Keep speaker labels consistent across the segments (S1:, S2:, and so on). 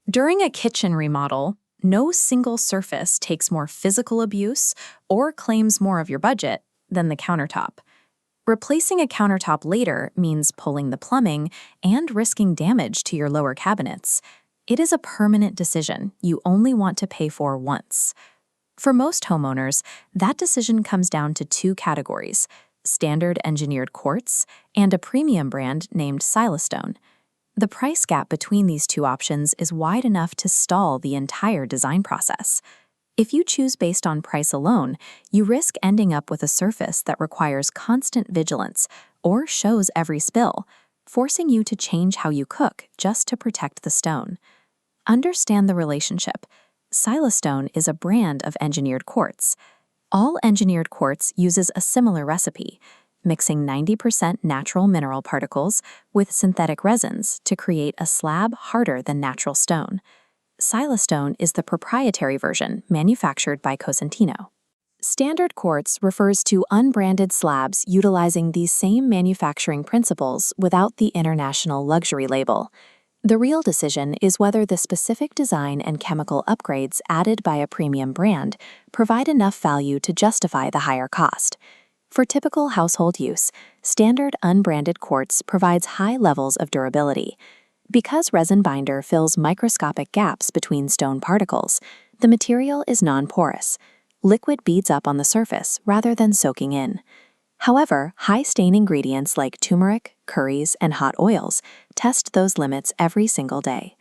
S1: During a kitchen remodel, no single surface takes more physical abuse or claims more of your budget than the countertop. Replacing a countertop later means pulling the plumbing and risking damage to your lower cabinets. It is a permanent decision you only want to pay for once. For most homeowners, that decision comes down to two categories: standard engineered quartz and a premium brand named Silestone. The price gap between these two options is wide enough to stall the entire design process. If you choose based on price alone, you risk ending up with a surface that requires constant vigilance or shows every spill, forcing you to change how you cook just to protect the stone. Understand the relationship. Silestone is a brand of engineered quartz. All engineered quartz uses a similar recipe, mixing 90% natural mineral particles with synthetic resins to create a slab harder than natural stone. Silestone is the proprietary version manufactured by Cosentino. Standard quartz refers to unbranded slabs utilizing these same manufacturing principles without the international luxury label. The real decision is whether the specific design and chemical upgrades added by a premium brand provide enough value to justify the higher cost. For typical household use, standard unbranded quartz provides high levels of durability. Because resin binder fills microscopic gaps between stone particles, the material is non-porous. Liquid beads up on the surface rather than soaking in. However, high-stain ingredients like turmeric, curries, and hot oils test those limits every single day.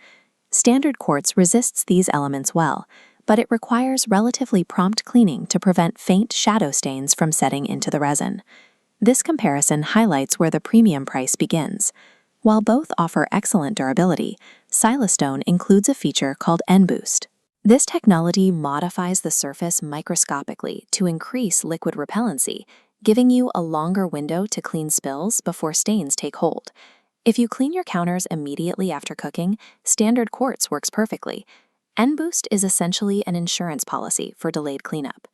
S1: Standard quartz resists these elements well, but it requires relatively prompt cleaning to prevent faint shadow stains from setting into the resin. This comparison highlights where the premium price begins. While both offer excellent durability, Silestone includes a feature called N-Boost. This technology modifies the surface microscopically to increase liquid repellency, giving you a longer window to clean spills before stains take hold. If you clean your counters immediately after cooking, standard quartz works perfectly. N-Boost is essentially an insurance policy for delayed cleanup.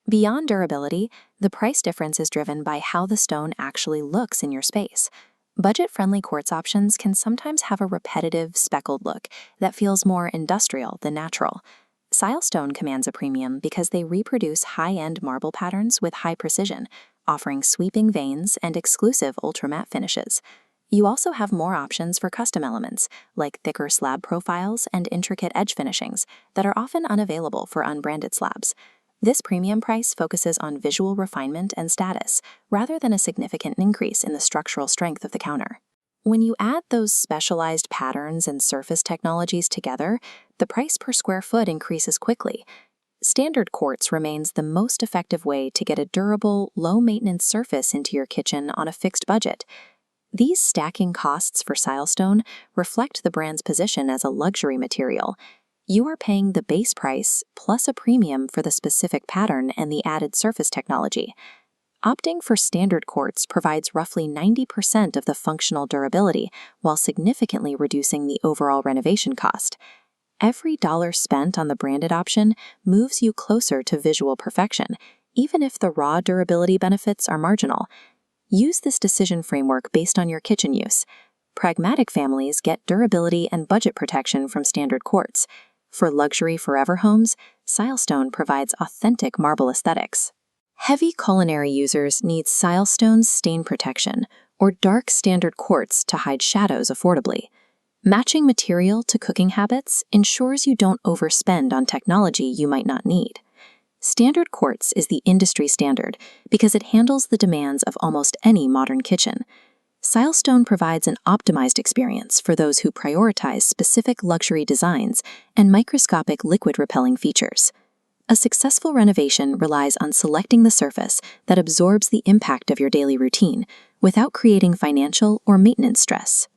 S1: Beyond durability, the price difference is driven by how the stone actually looks in your space. Budget-friendly quartz options can sometimes have a repetitive, speckled look that feels more industrial than natural. Silestone commands a premium because they reproduce high-end marble patterns with high precision, offering sweeping veins and exclusive ultramatte finishes. You also have more options for custom elements, like thicker slab profiles and intricate edge finishings that are often unavailable for unbranded slabs. This premium price focuses on visual refinement and status, rather than a significant increase in the structural strength of the counter. When you add those specialized patterns and surface technologies together, the price per square foot increases quickly. Standard quartz remains the most effective way to get a durable, low-maintenance surface into your kitchen on a fixed budget. These stacking costs for Silestone reflect the brand's position as a luxury material. You are paying the base price plus a premium for the specific pattern and the added surface technology. Opting for standard quartz provides roughly 90% of the functional durability while significantly reducing the overall renovation cost. Every dollar spent on the branded option moves you closer to visual perfection, even if the raw durability benefits are marginal. Use this decision framework based on your kitchen use. Pragmatic families get durability and budget protection from standard quartz. For luxury forever homes, Silestone provides authentic marble aesthetics. Heavy culinary users need Silestone's stain protection or dark standard quartz to hide shadows affordably. Matching material to cooking habits ensures you don't overspend on technology you might not need. Standard quartz is the industry standard because it handles the demands of almost any modern kitchen. Silestone provides an optimized experience for those who prioritize specific luxury designs and microscopic liquid-repelling features. A successful renovation relies on selecting the surface that absorbs the impact of your daily routine without creating financial or maintenance stress.